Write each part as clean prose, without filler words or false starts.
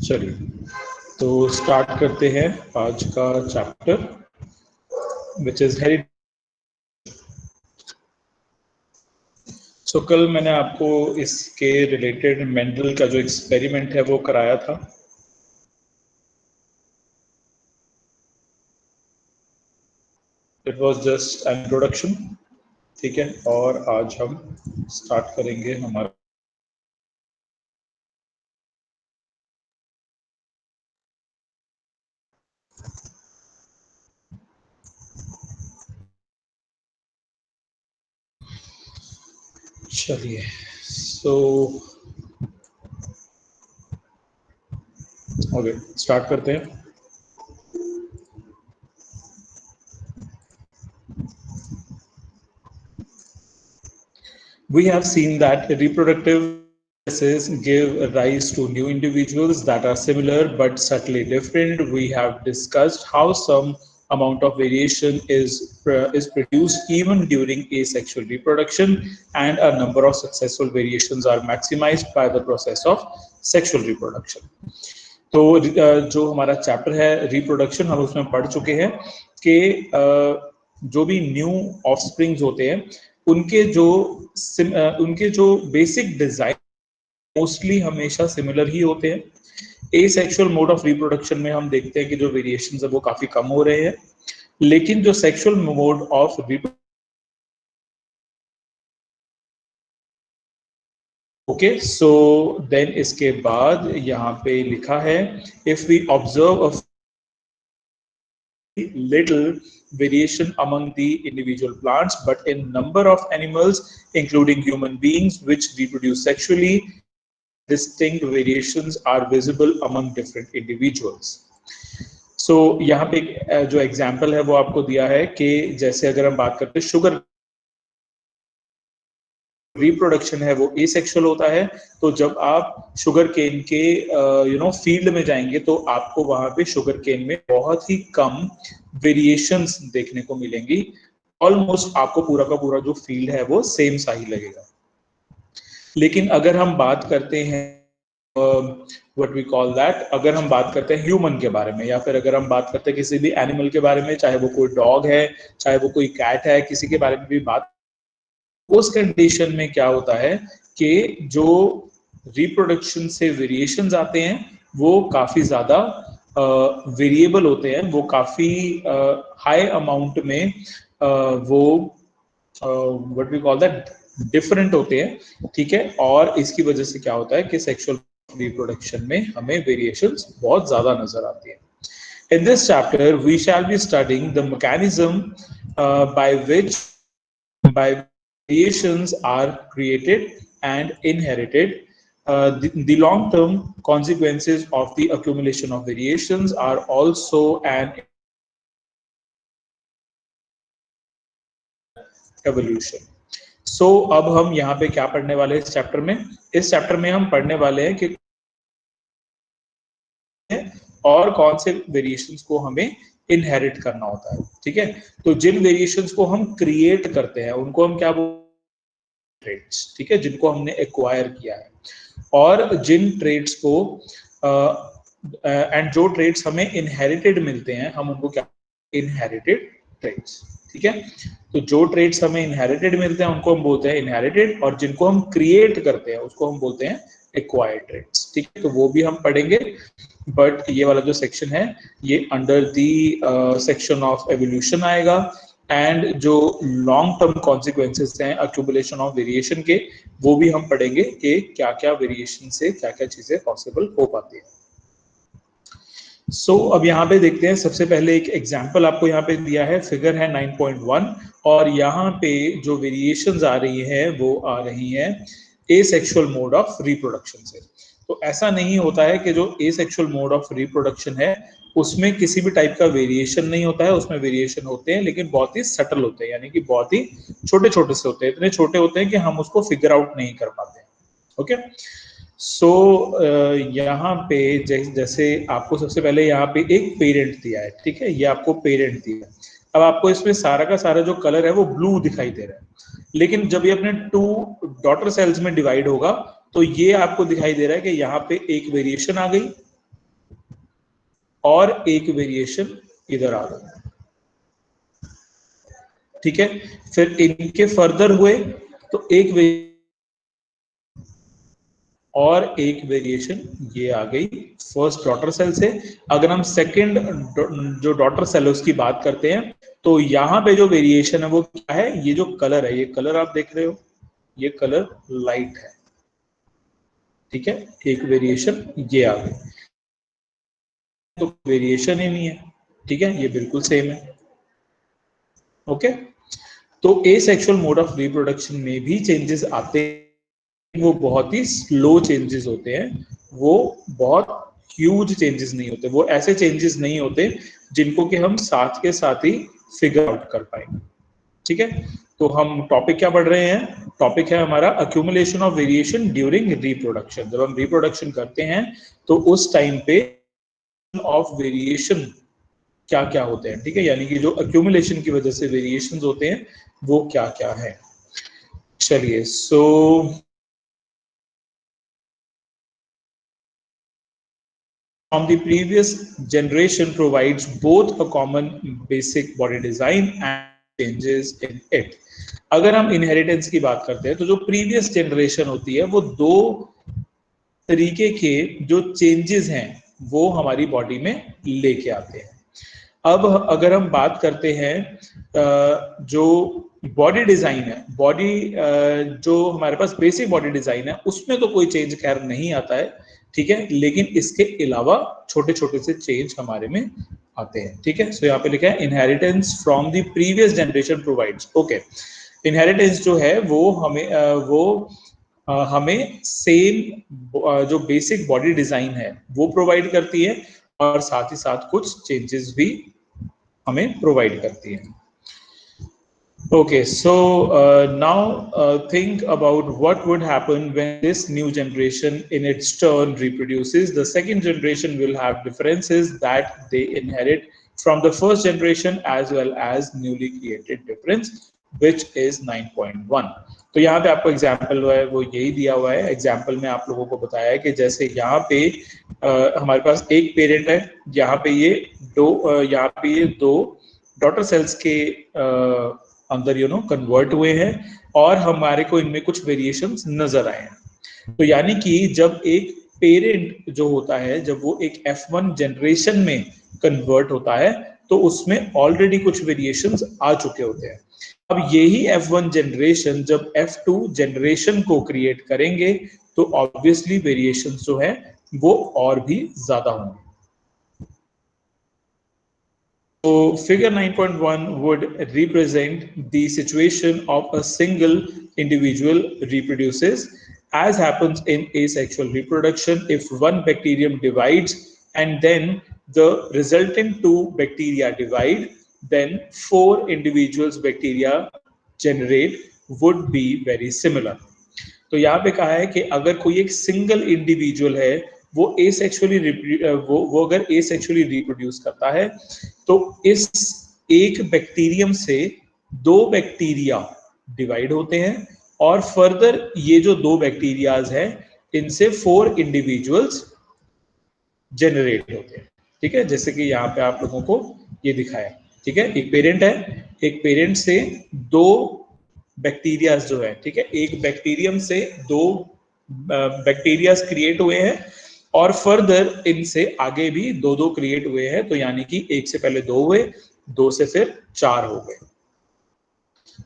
चलिए तो स्टार्ट करते हैं आज का चैप्टर विच इज हेरिटेज। सो कल मैंने आपको इसके रिलेटेड मेंडल का जो एक्सपेरिमेंट है वो कराया था। It was just an introduction, ठीक है। और आज हम स्टार्ट करेंगे हमारा चलिए ओके स्टार्ट करते हैं। We have seen that reproductive processes give rise to new individuals that are similar but subtly different. We have discussed how some amount of variation is produced even during asexual reproduction, and a number of successful variations are maximized by the process of sexual reproduction. तो जो हमारा chapter है reproduction, हम उसमें पढ़ चुके हैं कि जो भी न्यू ऑफस्प्रिंग्स होते हैं उनके जो बेसिक डिजाइन मोस्टली हमेशा सिमिलर ही होते हैं। एसेक्सुअल मोड ऑफ रिप्रोडक्शन में हम देखते हैं कि जो वेरिएशंस है वो काफी कम हो रहे हैं, लेकिन जो sexual mode of okay so then इसके बाद यहाँ पे लिखा है if we observe little variation among the individual plants, but in number of animals, including human beings, which reproduce sexually, distinct variations are visible among different individuals. So यहाँ पे जो example है वो आपको दिया है कि जैसे अगर हम बात करते हैं शुगर रिप्रोडक्शन है वो एसेक्सुअल होता है, तो जब आप शुगर केन के फील्ड में जाएंगे तो आपको वहां पे शुगर केन में बहुत ही कम वेरिएशंस देखने को मिलेंगी। ऑलमोस्ट आपको पूरा का पूरा जो फील्ड है वो सेम सा ही लगेगा। लेकिन अगर हम बात करते हैं व्हाट वी कॉल दैट, अगर हम बात करते हैं ह्यूमन के बारे में या फिर अगर हम बात करते हैं किसी भी एनिमल के बारे में, चाहे वो कोई डॉग है चाहे वो कोई कैट है, किसी के बारे में भी बात, उस कंडीशन में क्या होता है कि जो रिप्रोडक्शन से वेरिएशंस आते हैं वो काफी ज्यादा वेरिएबल होते हैं, वो काफी हाई अमाउंट में वो what we call that different होते हैं, ठीक है। और इसकी वजह से क्या होता है कि सेक्सुअल रिप्रोडक्शन में हमें वेरिएशंस बहुत ज्यादा नजर आती है। In this chapter we shall be studying the mechanism by which variations are created and inherited. The long-term consequences of the accumulation of variations are also an evolution. So अब हम यहाँ पे क्या पढ़ने वाले हैं इस चैप्टर में? इस चैप्टर में हम पढ़ने वाले हैं कि और कौन से वेरिएशंस को हमें इनहेरिट करना होता है, ठीक है। तो जिन वेरिएशंस को हम क्रिएट करते हैं उनको हम क्या बोलते हैं? ट्रेट्स, ठीक है, जिनको हमने एक्वायर किया है। और जिन ट्रेट्स को एंड जो ट्रेट्स हमें इनहेरिटेड मिलते हैं हम उनको क्या, इनहेरिटेड ट्रेट्स, ठीक है। तो जो ट्रेट्स हमें इनहेरिटेड मिलते हैं उनको हम बोलते हैं इनहेरिटेड, और जिनको हम क्रिएट करते हैं उसको हम बोलते हैं एक्वायर्ड ट्रेट्स, ठीक है। तो वो भी हम पढ़ेंगे, बट ये वाला जो सेक्शन है ये under the section of evolution आएगा। एंड जो लॉन्ग टर्म कॉन्सिक्वेंसेस हैं अक्यूमुलेशन ऑफ वेरिएशन के, वो भी हम पढ़ेंगे कि क्या क्या वेरिएशन से क्या क्या चीजें पॉसिबल हो पाती है। सो अब यहाँ पे देखते हैं, सबसे पहले एक एग्जांपल आपको यहाँ पे दिया है, फिगर है 9.1, और यहाँ पे जो वेरिएशंस आ रही है वो आ रही हैं एसेक्सुअल मोड ऑफ रिप्रोडक्शन से। तो ऐसा नहीं होता है कि जो एसेक्सुअल मोड ऑफ रिप्रोडक्शन है उसमें किसी भी टाइप का वेरिएशन नहीं होता है, उसमें वेरिएशन होते हैं लेकिन बहुत ही सटल होते हैं, यानी कि बहुत ही छोटे छोटे से होते हैं, इतने छोटे होते हैं कि हम उसको फिगर आउट नहीं कर पाते। ओके सो यहाँ पे जैसे आपको सबसे पहले यहाँ पे एक पेरेंट दिया है, ठीक है, ये आपको पेरेंट दिया है। अब आपको इसमें सारा का सारा जो कलर है वो ब्लू दिखाई दे रहा है, लेकिन जब ये अपने 2 डॉटर सेल्स में डिवाइड होगा तो ये आपको दिखाई दे रहा है कि यहाँ पे एक वेरिएशन आ गई, और एक वेरिएशन इधर आ गया, ठीक है। फिर इनके फर्दर हुए तो और एक वेरिएशन ये आ गई फर्स्ट डॉटर सेल से। अगर हम सेकंड जो डॉटर सेल है उसकी बात करते हैं तो यहाँ पे जो वेरिएशन है वो क्या है, ये जो कलर है, ये कलर आप देख रहे हो, ये कलर लाइट है, ठीक है। एक वेरिएशन ये आ गई, तो वेरिएशन ही नहीं है, ठीक है, ये बिल्कुल सेम है, ओके। तो एसेक्सुअल मोड ऑफ रिप्रोडक्शन में भी चेंजेस आते हैं, वो बहुत ही स्लो चेंजेस होते हैं, वो बहुत ह्यूज चेंजेस नहीं होते, वो ऐसे चेंजेस नहीं होते जिनको कि हम साथ के साथ ही फिगर आउट कर पाएंगे, ठीक है। तो हम टॉपिक क्या पढ़ रहे हैं, टॉपिक है हमारा accumulation of variation during reproduction. जब हम रिप्रोडक्शन करते हैं तो उस टाइम पे ऑफ वेरिएशन क्या क्या होते हैं, ठीक है, यानी कि जो अक्यूमुलेशन की वजह से वेरिएशंस होते हैं वो क्या क्या है। चलिए, सो from the previous generation provides both a common basic body design and changes in it। अगर हम इनहेरिटेंस की बात करते हैं तो जो प्रीवियस जनरेशन होती है वो दो तरीके के जो चेंजेस हैं वो हमारी बॉडी में लेके आते हैं। अब अगर हम बात करते हैं जो बॉडी डिजाइन है, बॉडी जो हमारे पास बेसिक बॉडी डिजाइन है उसमें तो कोई चेंज खैर नहीं आता है, ठीक है, लेकिन इसके अलावा छोटे छोटे से चेंज हमारे में आते हैं, ठीक है। सो यहाँ पे लिखा है inheritance from the previous generation provides, okay. Inheritance जो है वो हमें सेम जो बेसिक बॉडी डिजाइन है वो प्रोवाइड करती है और साथ ही साथ कुछ चेंजेस भी हमें प्रोवाइड करती है। Okay, so now think about what would happen when this new generation in its turn reproduces. The second generation will have differences that they inherit from the first generation as well as newly created difference, which is 9.1. तो यहाँ पे आपको example है वो यही दिया हुआ है। एग्जाम्पल में आप लोगों को बताया है कि जैसे यहाँ पे हमारे पास एक पेरेंट है, यहाँ पे ये दो डॉटर सेल्स के अंदर कन्वर्ट हुए हैं और हमारे को इनमें कुछ वेरिएशंस नजर आए हैं। तो यानी कि जब एक पेरेंट जो होता है जब वो एक F1 जनरेशन में कन्वर्ट होता है तो उसमें ऑलरेडी कुछ वेरिएशंस आ चुके होते हैं। अब यही F1 जनरेशन जब F2 जनरेशन को क्रिएट करेंगे तो ऑब्वियसली वेरिएशंस जो है वो और भी ज्यादा होंगे। So figure 9.1 would represent the situation of a single individual reproduces as happens in asexual reproduction. If one bacterium divides and then the resultant two bacteria divide, then 4 individuals bacteria generate would be very similar. तो यहाँ पे कहा है कि अगर कोई एक single individual है वो अगर एसेक्सुअली रिप्रोड्यूस करता है तो इस एक बैक्टीरियम से 2 बैक्टीरिया डिवाइड होते हैं और फर्दर ये जो 2 बैक्टीरियाज हैं इनसे 4 इंडिविजुअल्स जनरेट होते हैं, ठीक है। जैसे कि यहाँ पे आप लोगों को ये दिखाया, ठीक है, एक पेरेंट है, एक पेरेंट से 2 बैक्टीरियाज जो है, ठीक है, एक बैक्टीरियम से 2 बैक्टीरियाज क्रिएट हुए हैं और फर्दर इनसे आगे भी 2 क्रिएट हुए हैं। तो यानी कि एक से पहले 2 हुए, 2 से फिर 4 हो गए।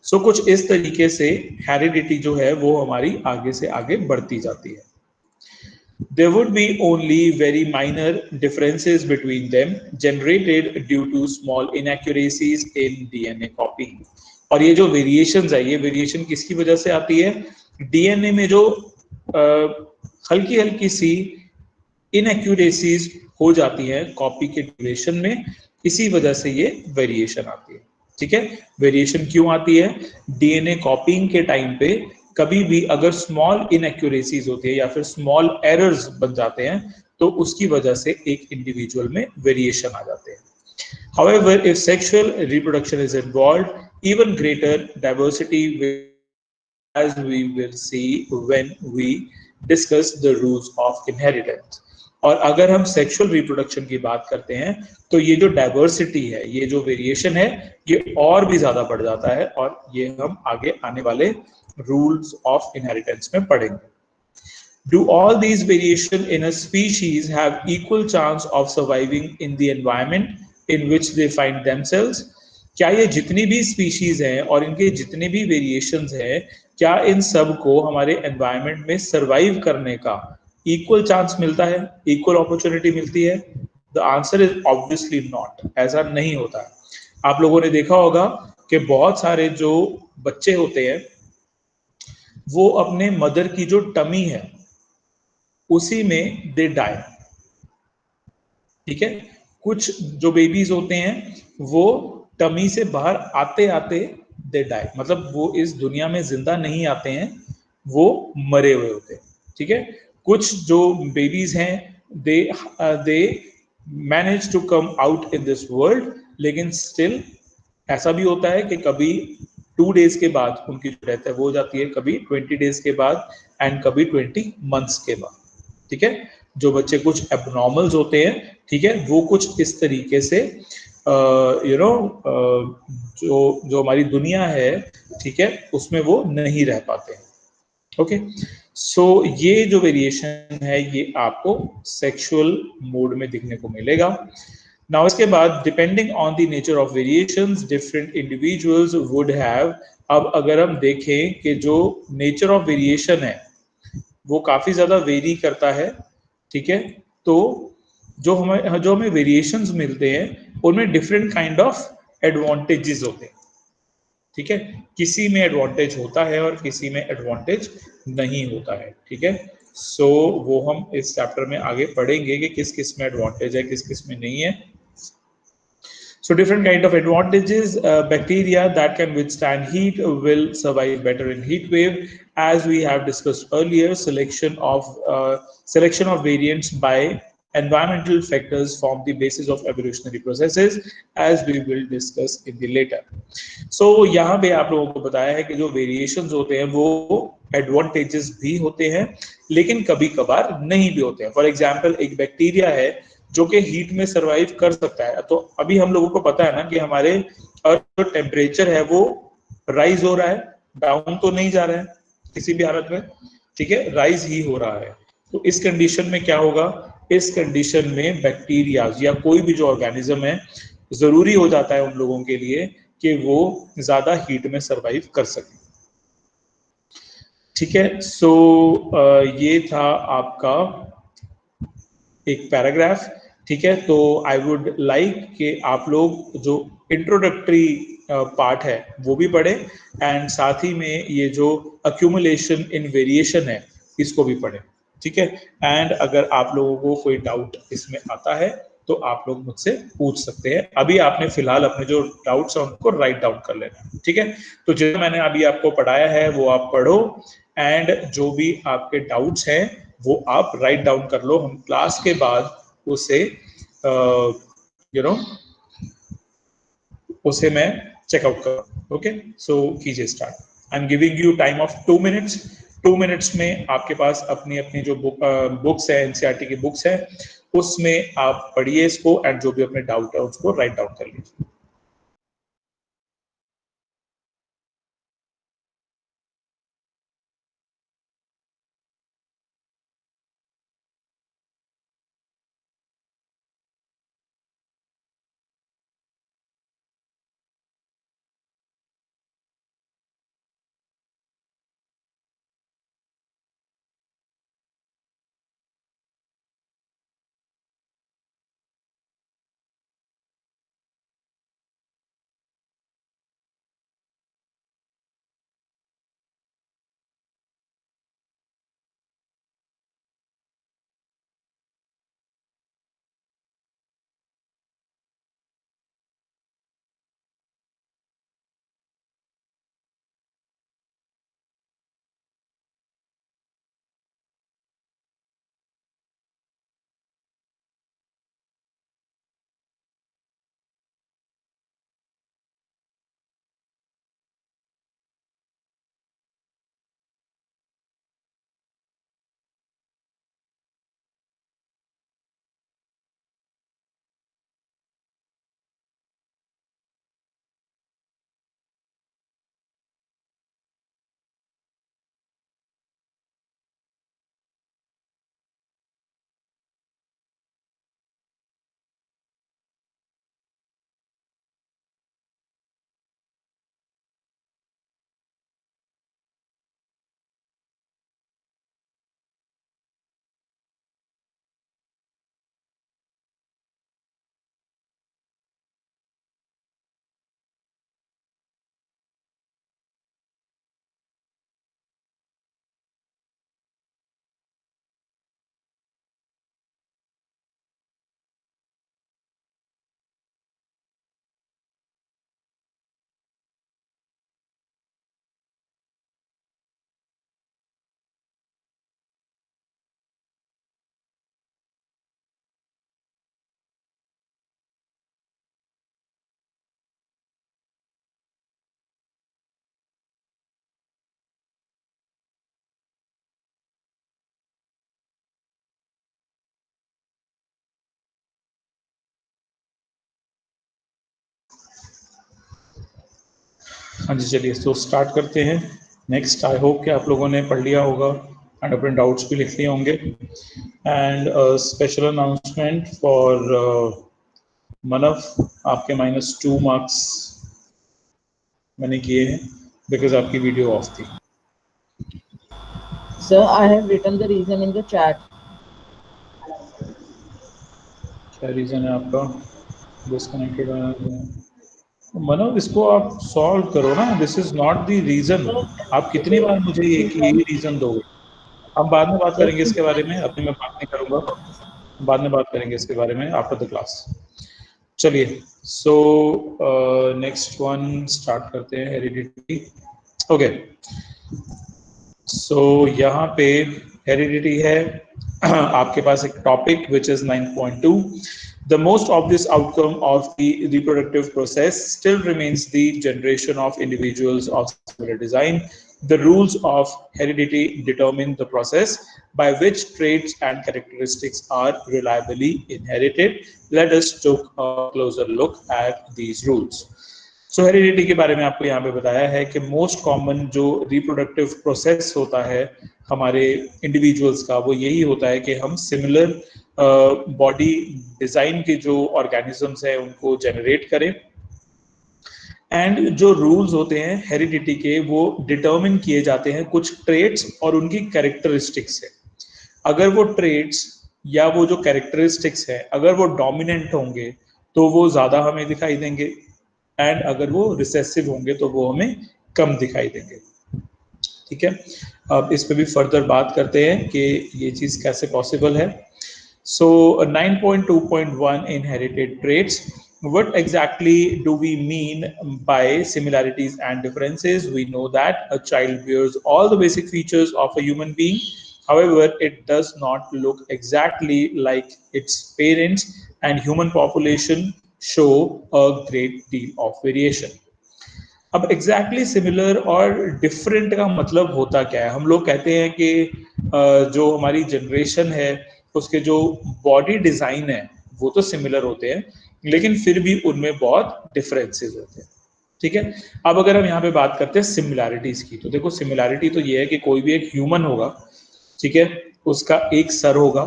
सो कुछ इस तरीके से हेरिडिटी जो है वो हमारी आगे से आगे बढ़ती जाती है। There would be only very minor differences between them generated due to small inaccuracies in DNA copying। और ये जो वेरिएशंस है ये वेरिएशन किसकी वजह से आती है, डीएनए में जो हल्की हल्की सी इनएक्यूरेसीज हो जाती है कॉपी के ड्यूरेशन में, इसी वजह से ये वेरिएशन आती है, ठीक है। वेरिएशन क्यों आती है, डीएनए कॉपिंग के टाइम पे कभी भी अगर स्मॉल इनएक्यूरेसीज होती है या फिर स्मॉल एरर्स बन जाते हैं तो उसकी वजह से एक इंडिविजुअल में वेरिएशन आ जाते हैं। However, if sexual reproduction is involved, even greater diversity will, as we will see when we discuss the rules of inheritance। और अगर हम सेक्सुअल रिप्रोडक्शन की बात करते हैं तो ये जो डाइवर्सिटी है, ये जो वेरिएशन है, ये और भी ज्यादा बढ़ जाता है, और ये हम आगे आने वाले रूल्स ऑफ इनहेरिटेंस में पढ़ेंगे. Do all these variation in a species have equal chance of surviving in the environment in which they find themselves? क्या ये जितनी भी स्पीशीज हैं और इनके जितने भी वेरिएशंस हैं, क्या इन सब को हमारे एनवायरनमेंट में सरवाइव करने का इक्वल चांस मिलता है, इक्वल अपॉर्चुनिटी मिलती है? The answer is obviously not. ऐसा नहीं होता है. आप लोगों ने देखा होगा कि बहुत सारे जो बच्चे होते हैं वो अपने मदर की जो टमी है उसी में दे डाई. ठीक है. कुछ जो बेबीज होते हैं वो टमी से बाहर आते आते दे डाई, मतलब वो इस दुनिया में जिंदा नहीं आते हैं, वो मरे हुए होते हैं. ठीक है. कुछ जो बेबीज हैं they they manage to come out in this world, लेकिन स्टिल ऐसा भी होता है कि कभी 2 डेज के बाद उनकी जो डेथ है वो हो जाती है, कभी 20 डेज के बाद, एंड कभी 20 मंथ्स के बाद. ठीक है. जो बच्चे कुछ एबनॉर्मल्स होते हैं, ठीक है, वो कुछ इस तरीके से जो जो हमारी दुनिया है, ठीक है, उसमें वो नहीं रह पाते हैं. ओके. सो ये जो वेरिएशन है ये आपको सेक्सुअल मोड में दिखने को मिलेगा. नाउ इसके बाद depending on the nature of variations different individuals would have. अब अगर हम देखें कि जो नेचर ऑफ वेरिएशन है वो काफी ज्यादा वेरी करता है. ठीक है. तो जो हमें वेरिएशंस मिलते हैं उनमें डिफरेंट काइंड ऑफ एडवांटेजेस होते हैं. ठीक है. किसी में एडवांटेज होता है और किसी में एडवांटेज नहीं होता है. ठीक है. सो वो हम इस चैप्टर में आगे पढ़ेंगे कि किस किस में एडवांटेज है, किस किस में नहीं है. So different kind of advantages. Bacteria that can withstand heat will survive better in heat wave, as we have discussed earlier. Selection of variants by environmental factors form the basis of evolutionary processes, as we will discuss in the later. So यहाँ पे आप लोगों को बताया है कि जो variations होते हैं वो एडवांटेजेस भी होते हैं, लेकिन कभी कभार नहीं भी होते हैं. फॉर एग्जाम्पल एक बैक्टीरिया है जो कि हीट में सरवाइव कर सकता है. तो अभी हम लोगों को पता है ना कि हमारे अर्थ जो टेम्परेचर है वो राइज हो रहा है, डाउन तो नहीं जा रहा है किसी भी हालत में. ठीक है. राइज ही हो रहा है. तो इस कंडीशन में क्या होगा? इस कंडीशन में बैक्टीरिया या कोई भी जो ऑर्गेनिज्म है, जरूरी हो जाता है उन लोगों के लिए कि वो ज्यादा हीट में सरवाइव कर सके. ठीक है. सो ये था आपका एक पैराग्राफ. ठीक है. तो आई वुड लाइक कि आप लोग जो इंट्रोडक्टरी पार्ट है वो भी पढ़े, एंड साथ ही में ये जो अक्यूमुलेशन इन वेरिएशन है इसको भी पढ़े. ठीक है. एंड अगर आप लोगों को कोई डाउट इसमें आता है तो आप लोग मुझसे पूछ सकते हैं. अभी आपने फिलहाल अपने जो डाउट्स हैं उनको राइट डाउन कर लेना. ठीक है. तो जो मैंने अभी आपको पढ़ाया है वो आप पढ़ो, एंड जो भी आपके डाउट्स हैं वो आप राइट डाउन कर लो. हम क्लास के बाद उसे यू नो उसे मैं चेकआउट करूँ. ओके. सो कीजिए start. I am giving you time of 2 minutes. 2 minutes में आपके पास अपनी अपनी जो बुक्स है, एनसीईआरटी की बुक्स है, उसमें आप पढ़िए इसको, एंड जो भी अपने डाउट है उसको राइट डाउन कर लीजिए. हाँ जी, चलिए तो स्टार्ट करते हैं। नेक्स्ट, आई होप कि आप लोगों ने पढ़ लिया होगा एंड अपने डाउट्स भी लिख लिए होंगे। एंड स्पेशल अनाउंसमेंट फॉर मनफ, आपके -2 मार्क्स मैंने किए हैं बिकॉज आपकी वीडियो ऑफ थी। Sir, I have written the reason in the chat. क्या रीजन है आपका? डिस्कनेक्टेड मनोज, इसको आप सॉल्व करो ना। This is not the reason. आप कितनी बार मुझे यही रीजन दोगे? हम बाद में बात करेंगे इसके बारे में, अभी मैं बात नहीं करूंगा, बाद में बात करेंगे इसके बारे में आफ्टर द क्लास। चलिए, सो नेक्स्ट वन स्टार्ट करते हैं, हेरिडिटी। ओके, सो यहाँ पे हेरिडिटी है। आपके पास एक topic which is 9.2। The most obvious outcome of the reproductive process still remains the generation of individuals of similar design. The rules of heredity determine the process by which traits and characteristics are reliably inherited. Let us take a closer look at these rules. So heredity के बारे में आपको यहाँ पे बताया है कि most common जो रिप्रोडक्टिव प्रोसेस होता है हमारे इंडिविजुअल्स का, वो यही होता है कि हम सिमिलर बॉडी डिजाइन के जो ऑर्गेनिजम्स हैं उनको जनरेट करें। एंड जो रूल्स होते हैं हेरिडिटी के, वो डिटरमिन किए जाते हैं कुछ ट्रेट्स और उनकी कैरेक्टरिस्टिक्स से। अगर वो ट्रेट्स या वो जो कैरेक्टरिस्टिक्स है अगर वो डोमिनेंट होंगे तो वो ज्यादा हमें दिखाई देंगे, एंड अगर वो रिसेसिव होंगे तो वो हमें कम दिखाई देंगे। ठीक है, अब इस पे भी फर्दर बात करते हैं कि ये चीज कैसे पॉसिबल है। सो 9.2.1 inherited traits. What exactly do we mean by similarities and differences? We know that a child bears all the basic features of a human being. However, it does not look exactly like its parents, and human population show a great deal of variation. अब exactly similar और different का मतलब होता क्या है? हम लोग कहते हैं कि जो हमारी जनरेशन है उसके जो बॉडी डिजाइन है वो तो सिमिलर होते हैं, लेकिन फिर भी उनमें बहुत डिफरेंसेस होते हैं। ठीक है, अब अगर हम यहाँ पे बात करते हैं सिमिलैरिटीज की, तो देखो सिमिलैरिटी तो ये है कि कोई भी एक ह्यूमन होगा, ठीक है, उसका एक सर होगा,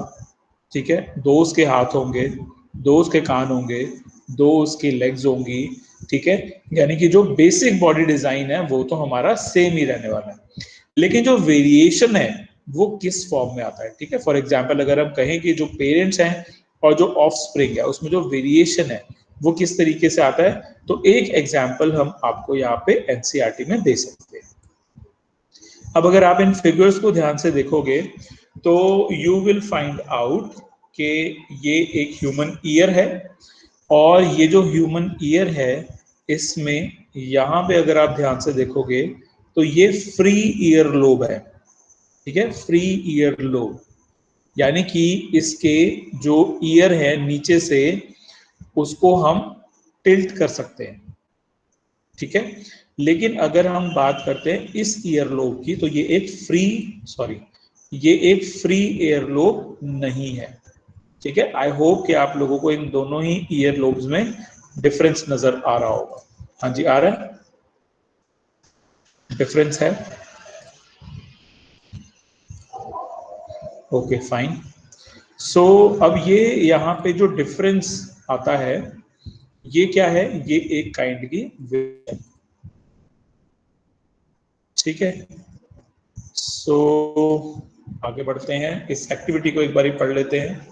ठीक है, दो उसके हाथ होंगे, दो उसके कान होंगे, दो उसकी लेग्स होंगी, ठीक है, यानी कि जो बेसिक बॉडी डिजाइन है वो तो हमारा सेम ही रहने वाला है, लेकिन जो वेरिएशन है वो किस फॉर्म में आता है। ठीक है, फॉर एग्जाम्पल अगर हम कहें कि जो पेरेंट्स हैं और जो ऑफ स्प्रिंग है उसमें जो वेरिएशन है वो किस तरीके से आता है, तो एक एग्जाम्पल हम आपको यहाँ पे एनसीईआरटी में दे सकते हैं। अब अगर आप इन फिगर्स को ध्यान से देखोगे तो यू विल फाइंड आउट कि ये एक ह्यूमन ईयर है, और ये जो ह्यूमन ईयर है इसमें यहाँ पे अगर आप ध्यान से देखोगे तो ये फ्री ईयर लोब है। ठीक है, फ्री ईयर लोब, यानी कि इसके जो ईयर है नीचे से उसको हम टिल्ट कर सकते हैं। ठीक है, लेकिन अगर हम बात करते हैं इस ईयर लोब की तो ये एक फ्री ईयर लोब नहीं है। ठीक है, आई होप कि आप लोगों को इन दोनों ही ईयर लोब्स में डिफरेंस नजर आ रहा होगा। हाँ जी, आ रहा है, डिफरेंस है। Okay fine. सो अब ये यहाँ पे जो डिफरेंस आता है ये क्या है? ये एक काइंड की वेव। ठीक है, सो आगे बढ़ते हैं, इस एक्टिविटी को एक बार पढ़ लेते हैं।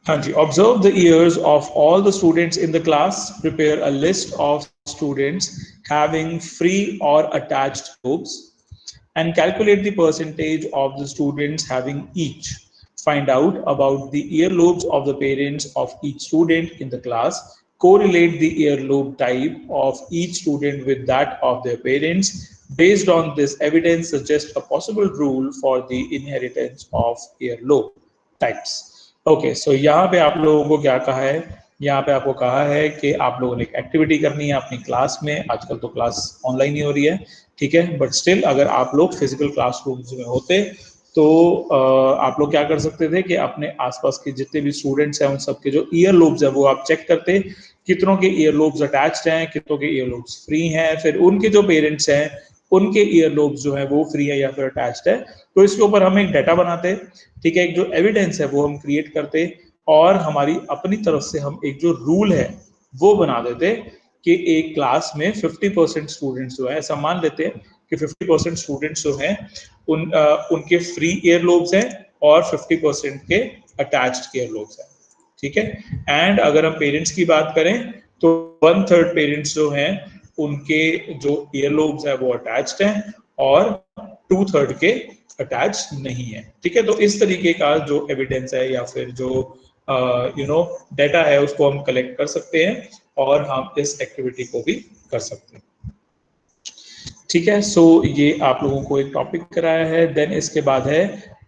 हाँ जी, observe the ears of all the students in the class, prepare a list of students having free और attached lobes and calculate the percentage of the students having each. Find out about the earlobes of the parents of each student in the class. Correlate the earlobe type of each student with that of their parents. Based on this evidence, suggest a possible rule for the inheritance of earlobe types. Okay, so यहाँ पे आप लोगों को क्या कहा है? यहाँ पे आपको कहा है कि आप लोगों ने एक एक्टिविटी करनी है अपनी क्लास में। आजकल तो क्लास ऑनलाइन ही हो रही है, ठीक है, बट स्टिल अगर आप लोग फिजिकल क्लासरूम्स में होते तो आप लोग क्या कर सकते थे कि अपने आसपास के जितने भी स्टूडेंट्स हैं उन सबके जो ईयर लोब्स है वो आप चेक करते कितनों के ईयरलोब्स अटैच्ड हैं, कितनों के ईयरलोब्स फ्री हैं, फिर उनके जो पेरेंट्स हैं उनके ईयरलोब्स जो है वो फ्री है या फिर अटैच्ड है। तो इसके ऊपर हम एक डाटा बनाते, ठीक है, एक जो एविडेंस है वो हम क्रिएट करते, और हमारी अपनी तरफ से हम एक जो रूल है वो बना देते कि एक क्लास में 50% स्टूडेंट्स जो है, ऐसा मान लेते हैं कि 50% स्टूडेंट्स जो हैं उनके फ्री ईयरलोब्स हैं और 50% के अटैच्ड ईयरलोब्स हैं, ठीक है। एंड अगर हम पेरेंट्स की बात करें तो 1/3 पेरेंट्स जो हैं उनके जो ईयरलोब्स है वो अटैच्ड हैं और 2/3 के अटैच्ड नहीं है, ठीक है। तो इस तरीके का जो एविडेंस है या फिर जो डाटा है उसको हम कलेक्ट कर सकते हैं और हम इस एक्टिविटी को भी कर सकते हैं, ठीक है। सो ये आप लोगों को एक टॉपिक कराया है। देन इसके बाद है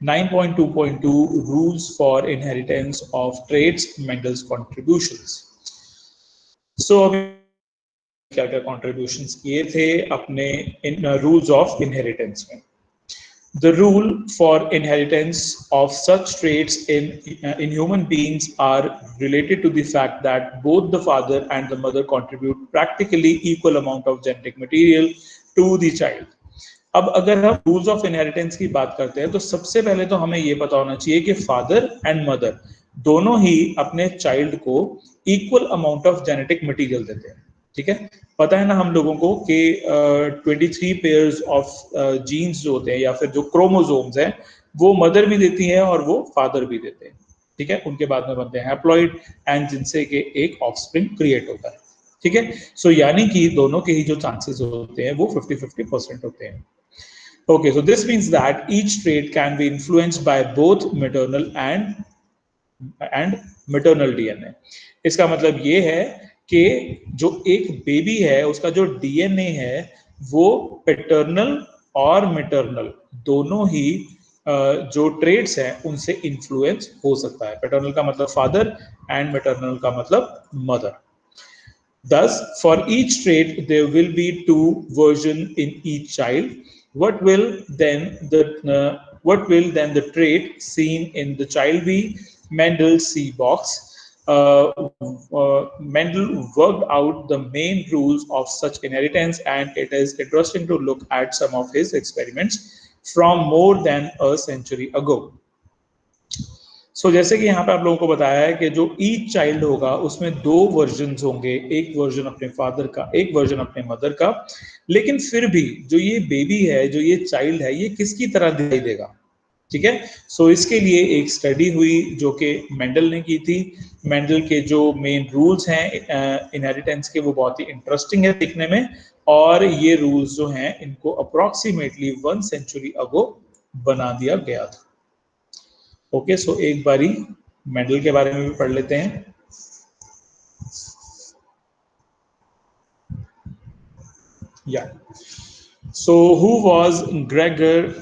9.2.2 rules for inheritance of traits, Mendel's contributions. So अभी क्या क्या कॉन्ट्रीब्यूशंस किए थे अपने इन रूल्स ऑफ इनहेरिटेंस में। The rule for inheritance of such traits in human beings are related to the fact that both the father and the mother contribute practically equal amount of genetic material to the child. अब अगर हम rules of inheritance की बात करते हैं तो सबसे पहले तो हमें ये पता होना चाहिए कि फादर एंड मदर दोनों ही अपने चाइल्ड को equal amount of genetic material देते हैं, ठीक है। पता है ना हम लोगों को कि 23 पेयर्स ऑफ जीन्स जो होते हैं या फिर जो क्रोमोसोम्स हैं वो मदर भी देती है और वो फादर भी देते हैं, ठीक है। उनके बाद में बनते हैं हैप्लॉइड एंड जिनसे कि एक ऑफस्प्रिंग क्रिएट होता है, ठीक है। सो यानी कि दोनों के ही जो चांसेस होते हैं वो 50-50% होते हैं। Okay, so this means that each trait can be influenced by both maternal and maternal DNA. इसका मतलब ये है कि जो एक बेबी है उसका जो डीएनए है वो पैटर्नल और मैटरनल दोनों ही जो ट्रेड्स हैं उनसे इन्फ्लुएंस हो सकता है। पैटर्नल का मतलब फादर एंड मैटरनल का मतलब mother. Thus, for each trait, there will be two versions in each child. What will then the trait seen in the child be? Mendel's C box. Mendel worked out the main rules of such inheritance, and it is interesting to look at some of his experiments from more than a century ago. जैसे कि यहाँ पे आप लोगों को बताया है कि जो ईच चाइल्ड होगा उसमें 2 वर्जन्स होंगे, एक वर्जन अपने फादर का, एक वर्जन अपने मदर का, लेकिन फिर भी जो ये बेबी है, जो ये चाइल्ड है, ये किसकी तरह दिखाई देगा, ठीक है। इसके लिए एक स्टडी हुई जो कि मेंडल ने की थी। मेंडल के जो मेन रूल्स हैं इनहेरिटेंस के वो बहुत ही इंटरेस्टिंग है दिखने में, और ये रूल्स जो हैं इनको अप्रोक्सीमेटली 1 सेंचुरी अगो बना दिया गया था। ओके, सो एक बारी मेंडल के बारे में भी पढ़ लेते हैं। या so who was Gregor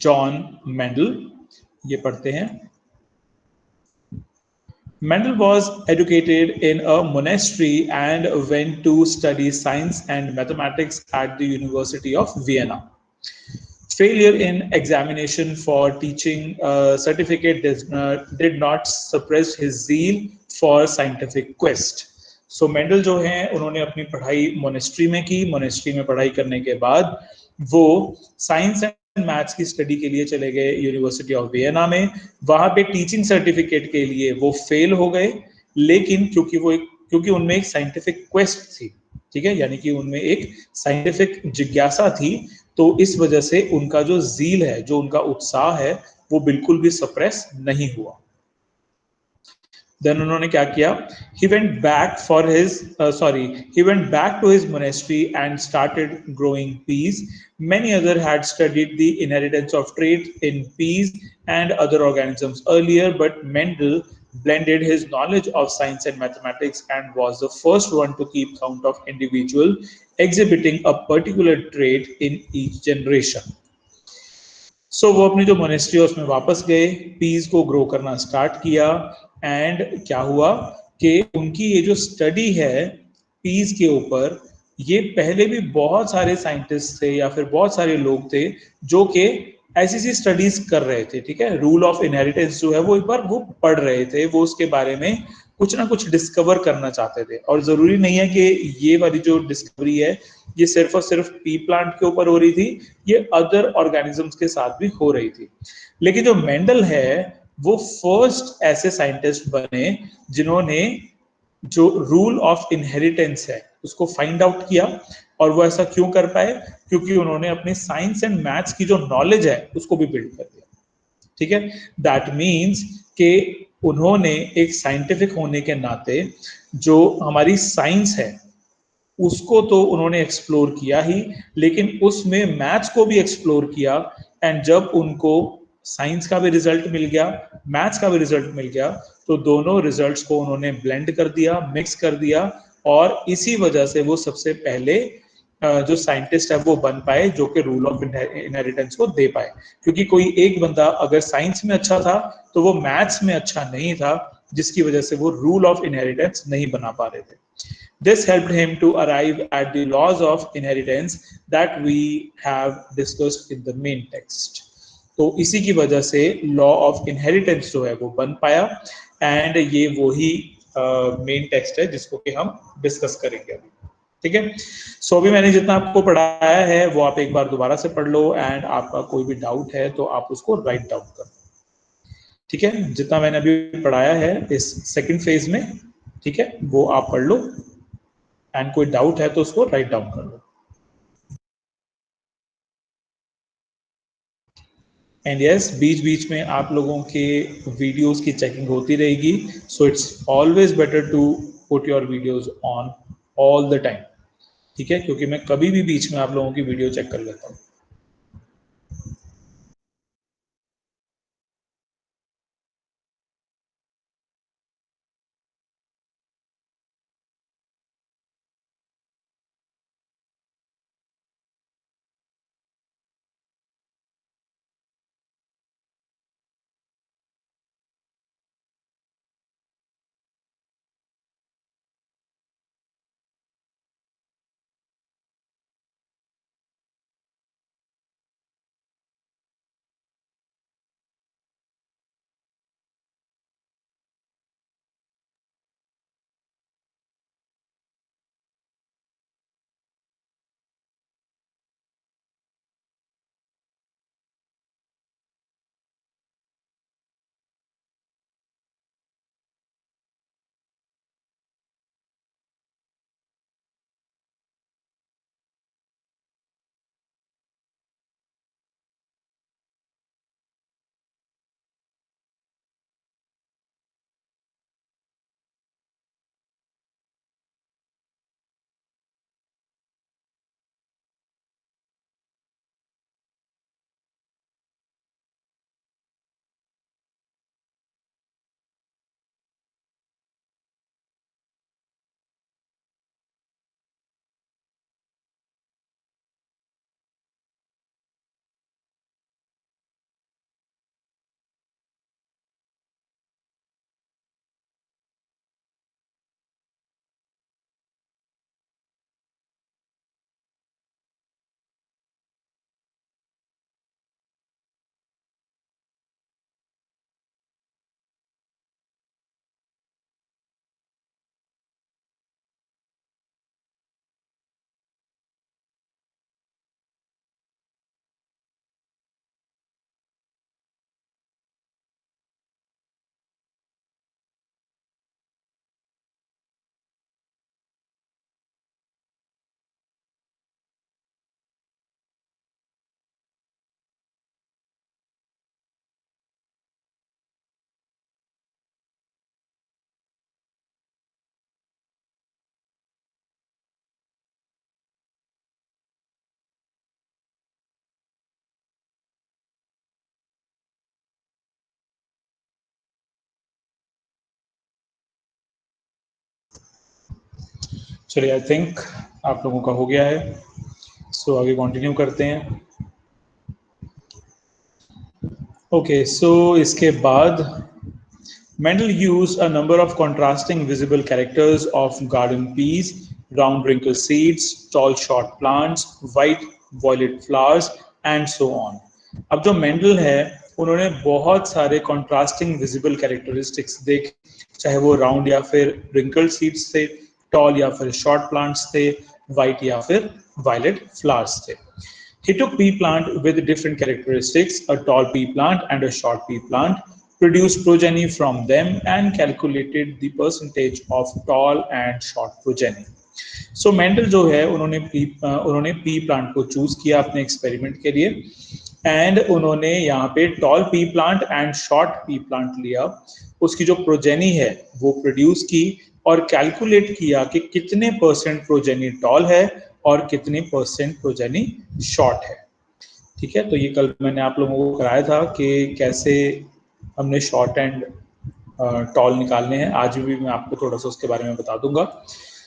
John Mendel, ये पढ़ते हैं। Mendel was educated in a monastery and went to study science and mathematics at the University of Vienna. Failure in examination for teaching certificate did not suppress his zeal for scientific quest. So Mendel जो हैं उन्होंने अपनी पढ़ाई monastery में की। Monastery में पढ़ाई करने के बाद वो साइंस एंड मैथ्स की स्टडी के लिए चले गए यूनिवर्सिटी ऑफ वियना में। वहां पे टीचिंग सर्टिफिकेट के लिए वो फेल हो गए, लेकिन क्योंकि उनमें एक साइंटिफिक क्वेस्ट थी, ठीक है, यानी कि उनमें एक साइंटिफिक जिज्ञासा थी, तो इस वजह से उनका जो जील है, जो उनका उत्साह है, वो बिल्कुल भी सप्रेस नहीं हुआ। देन उन्होंने क्या किया? he went back to his monastery and started growing peas. Many others had studied the inheritance of traits in peas and other organisms earlier, but Mendel blended his knowledge of science and mathematics and was the first one to keep count of individual exhibiting a particular trait in each generation. वो अपनी जो monastery है उसमें वापस गए, piece को grow करना start किया, एंड क्या हुआ कि उनकी ये जो स्टडी है पीस के ऊपर, ये पहले भी बहुत सारे साइंटिस्ट थे या फिर बहुत सारे लोग थे जो कि ऐसी स्टडीज कर रहे थे, ठीक है। रूल ऑफ इनहेरिटेंस जो है वो एक बार वो पढ़ रहे थे, वो उसके बारे में कुछ ना कुछ डिस्कवर करना चाहते थे। और जरूरी नहीं है कि ये वाली जो डिस्कवरी है ये सिर्फ और सिर्फ पी प्लांट के ऊपर हो रही थी, ये अदर ऑर्गेनिजम्स के साथ भी हो रही थी। लेकिन जो मेंडल है वो फर्स्ट ऐसे साइंटिस्ट बने जिन्होंने जो रूल ऑफ इनहेरिटेंस है उसको फाइंड आउट किया। और वो ऐसा क्यों कर पाए? क्योंकि उन्होंने अपने साइंस एंड मैथ्स की जो नॉलेज है उसको भी बिल्ड कर दिया। ठीक है, दैट मीन्स कि उन्होंने एक साइंटिफिक होने के नाते जो हमारी साइंस है उसको तो उन्होंने एक्सप्लोर किया ही, लेकिन उसमें मैथ्स को भी एक्सप्लोर किया। एंड जब उनको साइंस का भी रिजल्ट मिल गया, मैथ्स का भी रिजल्ट मिल गया, तो दोनों रिजल्ट्स को उन्होंने ब्लेंड कर दिया, मिक्स कर दिया। और इसी वजह से वो सबसे पहले जो साइंटिस्ट है वो बन पाए जो कि रूल ऑफ इनहेरिटेंस को दे पाए। क्योंकि कोई एक बंदा अगर साइंस में अच्छा था तो वो मैथ्स में अच्छा नहीं था, जिसकी वजह से वो रूल ऑफ इनहेरिटेंस नहीं बना पा रहे थे। This helped him to arrive at the laws of inheritance that we have discussed in the main text. तो इसी की वजह से लॉ ऑफ इनहेरिटेंस जो है वो बन पाया। एंड ये वही मेन टेक्स्ट है जिसको कि हम डिस्कस करेंगे अभी। ठीक है, सो अभी मैंने जितना आपको पढ़ाया है वो आप एक बार दोबारा से पढ़ लो, एंड आपका कोई भी डाउट है तो आप उसको राइट डाउन करो। ठीक है, जितना मैंने अभी पढ़ाया है इस सेकंड फेज में, ठीक है, वो आप पढ़ लो, एंड कोई डाउट है तो उसको राइट डाउन कर लो। एंड यस, बीच बीच में आप लोगों के वीडियोस की चेकिंग होती रहेगी, so it's always better to put your videos on all the time. ठीक है, क्योंकि मैं कभी भी बीच में आप लोगों की वीडियो चेक कर लेता हूँ। चलिए, आई थिंक आप लोगों का हो गया है, सो आगे कंटिन्यू करते हैं। ओके, सो इसके बाद Mendel used a number of contrasting visible characters of garden peas, round wrinkled seeds, tall short plants, white violet flowers, and so on. अब जो मेंडल है उन्होंने बहुत सारे कॉन्ट्रास्टिंग विजिबल कैरेक्टरिस्टिक्स देखे, चाहे वो राउंड या फिर रिंकल्ड सीड्स थे, टॉल या फिर शॉर्ट प्लांट्स थे, वाइट या फिर वायलेट फ्लावर्स थे. He took pea plant with different characteristics, a tall pea plant and a short pea plant, produced progeny from them and calculated the percentage of tall and short progeny. So Mendel जो है उन्होंने pea plant को choose किया अपने experiment के लिए, and उन्होंने यहाँ पे toll P plant and short P plant लिया, उसकी जो प्रोजेनी है वो प्रोड्यूस की और कैलकुलेट किया कि कितने परसेंट प्रोजेनी टॉल है और कितने परसेंट प्रोजेनी शॉर्ट है. ठीक है, तो ये कल मैंने आप लोगों को कराया था कि कैसे हमने शॉर्ट एंड टॉल निकालने हैं. आज भी मैं आपको थोड़ा सा उसके बारे में बता दूंगा.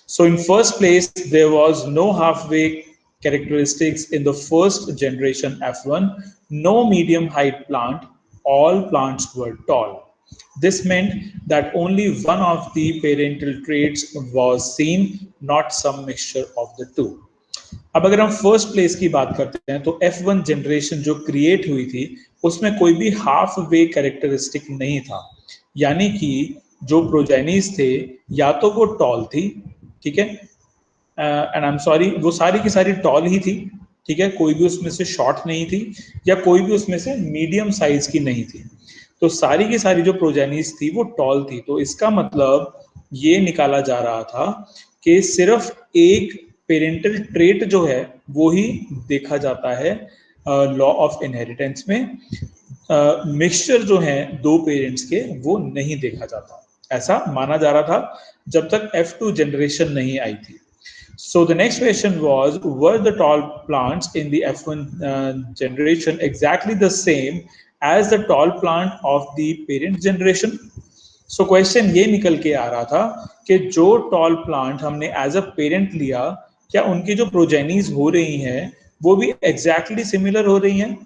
So in first place there was no halfway characteristics in the first generation F1, no medium height plant, all plants were tall. This meant that only one of the parental traits was seen, not some mixture of the two. अब अगर हम first place की बात करते हैं तो F1 generation जो create हुई थी उसमें कोई भी हाफ वे कैरेक्टरिस्टिक नहीं था, यानी कि जो प्रोजेनीज थे या तो वो टॉल थी, ठीक है, एंड आई एम सॉरी, वो सारी की सारी टॉल ही थी, ठीक है, कोई भी उसमें से शॉर्ट नहीं थी या कोई भी उसमें से मीडियम साइज की नहीं थी. तो सारी की सारी जो प्रोजेनीज थी वो टॉल थी. तो इसका मतलब ये निकाला जा रहा था कि सिर्फ एक पेरेंटल ट्रेट जो है वो ही देखा जाता है लॉ ऑफ इनहेरिटेंस में. मिक्सचर जो है दो पेरेंट्स के वो नहीं देखा जाता, ऐसा माना जा रहा था जब तक F2 जनरेशन नहीं आई थी. So the next question was, were the tall plants in the F1 generation exactly the same as the tall plant of the parent generation? So question ये निकल के आ रहा था कि जो tall plant हमने as a parent लिया, क्या उनकी जो प्रोजेनीज हो रही हैं वो भी exactly similar हो रही हैं?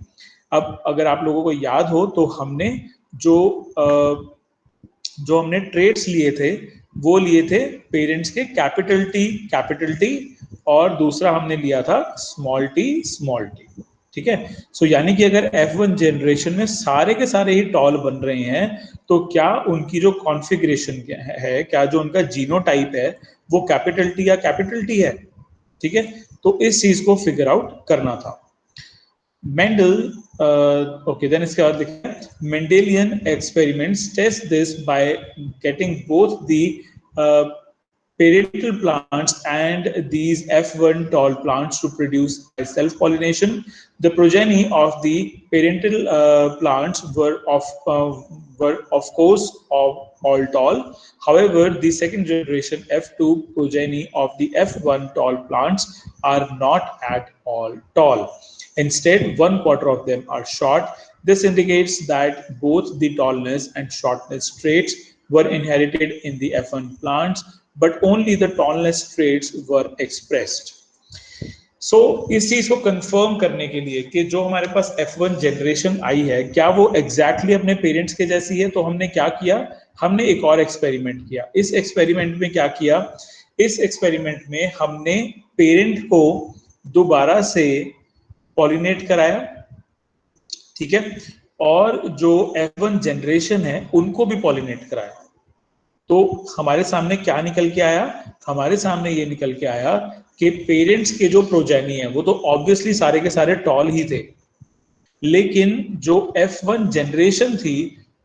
अब अगर आप लोगों को याद हो तो हमने जो हमने ट्रेड्स लिए थे वो लिए थे पेरेंट्स के कैपिटल टी और दूसरा हमने लिया था स्मॉल टी. ठीक है, सो यानी कि अगर F1 जनरेशन में सारे के सारे ही टॉल बन रहे हैं तो क्या उनकी जो कॉन्फ़िगरेशन है, क्या जो उनका जीनोटाइप है वो कैपिटल टी या कैपिटल टी है. ठीक है, तो इस चीज को फिगर आउट करना था. Mendel, okay, then इसके बाद देखते हैं Mendelian experiments test this by getting both the parental plants and these F1 tall plants to produce self-pollination. The progeny of the parental plants were of course all tall. However, the second generation F2 progeny of the F1 tall plants are not at all tall. Instead, 1/4 of them are short. This indicates that both the tallness and shortness traits were inherited in the F1 plants, but only the tallness traits were expressed. So, इस चीज को confirm करने के लिए कि जो हमारे पास F1 generation आई है क्या वो एग्जैक्टली अपने पेरेंट्स के जैसी है, तो हमने क्या किया, हमने एक और एक्सपेरिमेंट किया. इस एक्सपेरिमेंट में क्या किया, इस एक्सपेरिमेंट में हमने पेरेंट को दोबारा से पॉलिनेट कराया, ठीक है, और जो F1 जनरेशन है उनको भी पॉलिनेट कराया. तो हमारे सामने क्या निकल के आया, हमारे सामने ये निकल के आया कि पेरेंट्स के जो प्रोजेनी है वो तो ऑब्वियसली सारे के सारे टॉल ही थे, लेकिन जो F1 जनरेशन थी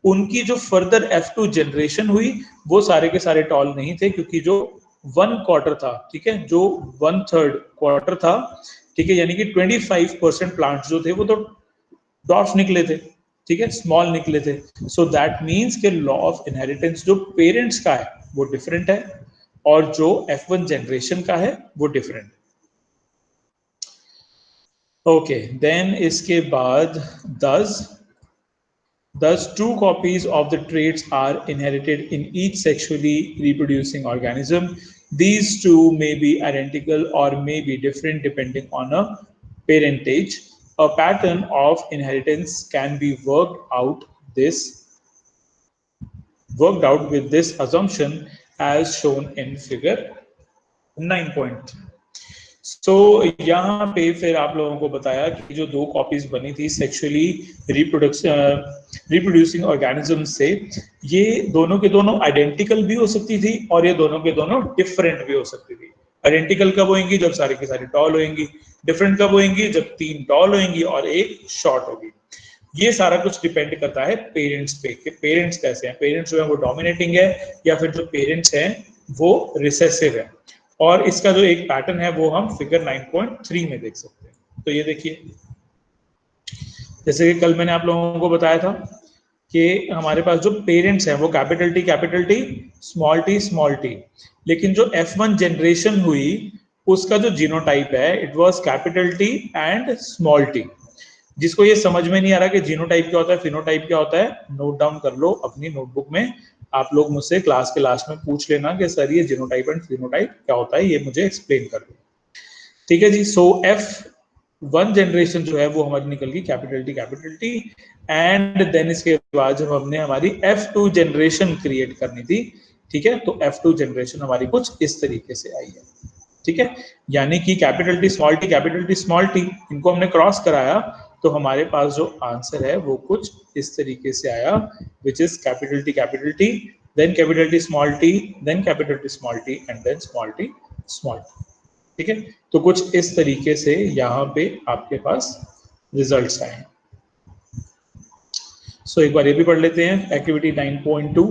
उनकी जो फर्दर F2 जनरेशन हुई वो सारे के सारे टॉल नहीं थे, क्योंकि जो 1/4 था, ठीक है, जो 1/3 क्वार्टर था, ठीक है, यानी कि 25% प्लांट्स जो थे वो तो डॉर्फ निकले थे, ठीक है, स्मॉल निकले थे. सो दैट मींस के लॉ ऑफ इनहेरिटेंस जो पेरेंट्स का है वो डिफरेंट है और जो F1 जनरेशन का है वो डिफरेंट. ओके, देन इसके बाद thus 2 copies of the traits are inherited in each sexually reproducing organism. These two may be identical or may be different depending on a parentage. A pattern of inheritance can be worked out with this assumption as shown in figure 9.3. सो यहाँ पे फिर आप लोगों को बताया कि जो दो कॉपीज बनी थी सेक्सुअली रिप्रोड्यूसिंग ऑर्गेनिज्म से, ये दोनों के दोनों आइडेंटिकल भी हो सकती थी और ये दोनों के दोनों डिफरेंट भी हो सकती थी। आइडेंटिकल कब होंगी? जब सारी की सारी टॉल होंगी। डिफरेंट कब होंगी? जब 3 टॉल होंगी और एक शॉर्ट होगी। ये सारा कुछ डिपेंड करता है पेरेंट्स पे कि पेरेंट्स कैसे हैं। पेरेंट्स जो है वो डोमिनेटिंग है या फिर जो पेरेंट्स हैं वो रिसेसिव है। और इसका जो एक पैटर्न है वो हम फिगर 9.3 में देख सकते हैं। तो ये देखिए, जैसे कि कल मैंने आप लोगों को बताया था कि हमारे पास जो पेरेंट्स हैं वो कैपिटल टी स्मॉल टी, लेकिन जो F1 जनरेशन हुई उसका जो जीनोटाइप है it was capital T and small T. जिसको ये समझ में नहीं आ रहा कि जीनोटाइप क्या होता है, फिनोटाइप क्या होता है, नोट डाउन कर लो अपनी नोटबुक में। आप लोग मुझसे क्लास के लास्ट में पूछ लेना कि सर ये जीनोटाइप एंड फिनोटाइप क्या होता है, ये मुझे एक्सप्लेन कर दो। ठीक है जी। सो F1 जनरेशन जो है वो हमारी निकल गई कैपिटल टी एंड देन इसके बाद जब हमने हमारी F2 जनरेशन क्रिएट करनी थी, ठीक है, तो F2 जनरेशन हमारी कुछ इस तरीके से आई है। ठीक है, यानी कि कैपिटल टी स्मॉल टी इनको हमने क्रॉस कराया तो हमारे पास जो आंसर है वो कुछ इस तरीके से आया, which is capital T then capital T small T then capital T small T and then small T. ठीक है, तो कुछ इस तरीके से यहाँ पे आपके पास रिजल्ट्स आए। सो एक बार ये भी पढ़ लेते हैं, activity 9.2।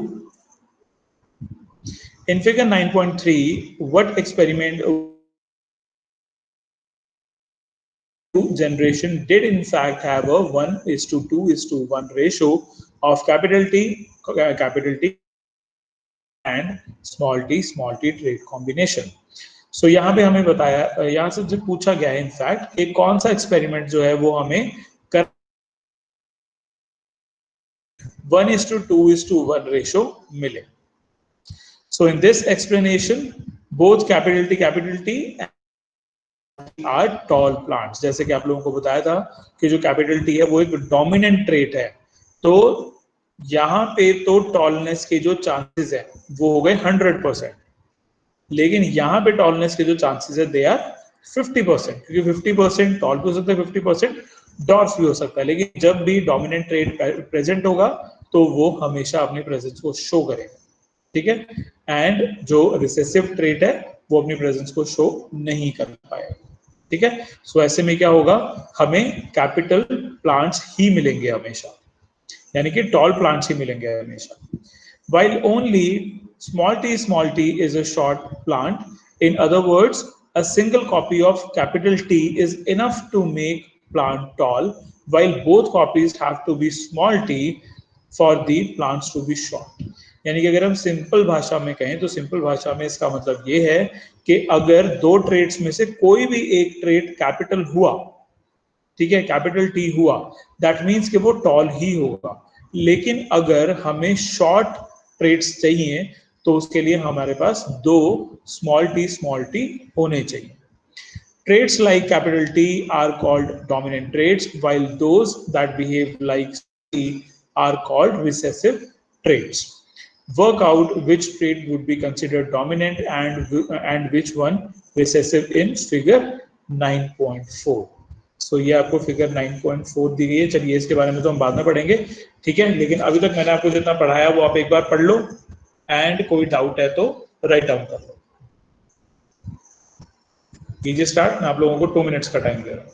In figure 9.3 what experiment generation did in fact have a 1:2:1 ratio of capital T and small t trait combination। सो यहाँ पे हमें बताया, यहाँ से जब पूछा गया है इनफैक्ट कि कौन सा एक्सपेरिमेंट जो है वो हमें कर 1:2:1 रेशो मिले। So in this explanation both capital T are tall plants. जैसे कि आप लोगों को बताया था कि जो कैपिटल टी है वो एक डोमिनेंट ट्रेट है, तो यहाँ पे तो टॉलनेस के जो चांसेस है वो हो गए 100%, लेकिन यहाँ पे टॉलनेस के जो चांसेस है दे आर 50%, क्योंकि 50% टॉल भी हो सकता है, 50% डॉर्फ भी हो सकता है। लेकिन जब भी डोमिनेंट ट्रेट प्रेजेंट होगा तो वो हमेशा अपनी प्रेजेंस को शो करेगा। ठीक है, एंड जो रिसेसिव ट्रेट है वो अपनी प्रेजेंस को शो नहीं कर पाएगा। ठीक है, सो ऐसे में क्या होगा, हमें कैपिटल प्लांट्स ही मिलेंगे हमेशा, यानी कि टॉल प्लांट्स ही मिलेंगे हमेशा। While only small t is a short plant, in other words, a single copy of capital T is enough to make plant tall, while both copies have to be small t for the plants to be short। यानी कि अगर हम simple भाषा में कहें तो simple भाषा में इसका मतलब ये है कि अगर दो ट्रेड्स में से कोई भी एक ट्रेड कैपिटल हुआ, ठीक है, कैपिटल टी हुआ, दैट मीन्स कि वो टॉल ही होगा। लेकिन अगर हमें शॉर्ट ट्रेड्स चाहिए तो उसके लिए हमारे पास दो स्मॉल टी होने चाहिए। Traits like capital T are called dominant traits, while those that behave like T are called recessive traits। Work out which trait would be considered dominant and which one recessive in figure 9.4। सो ये आपको figure 9.4 दी गई है। चलिए इसके बारे में तो हम बाद में पढ़ेंगे, ठीक है, लेकिन अभी तक मैंने आपको जितना पढ़ाया वो आप एक बार पढ़ लो एंड कोई डाउट है तो राइट डाउन कर लो। कीजिए स्टार्ट, मैं आप लोगों को 2 मिनट्स का टाइम दे रहा हूँ।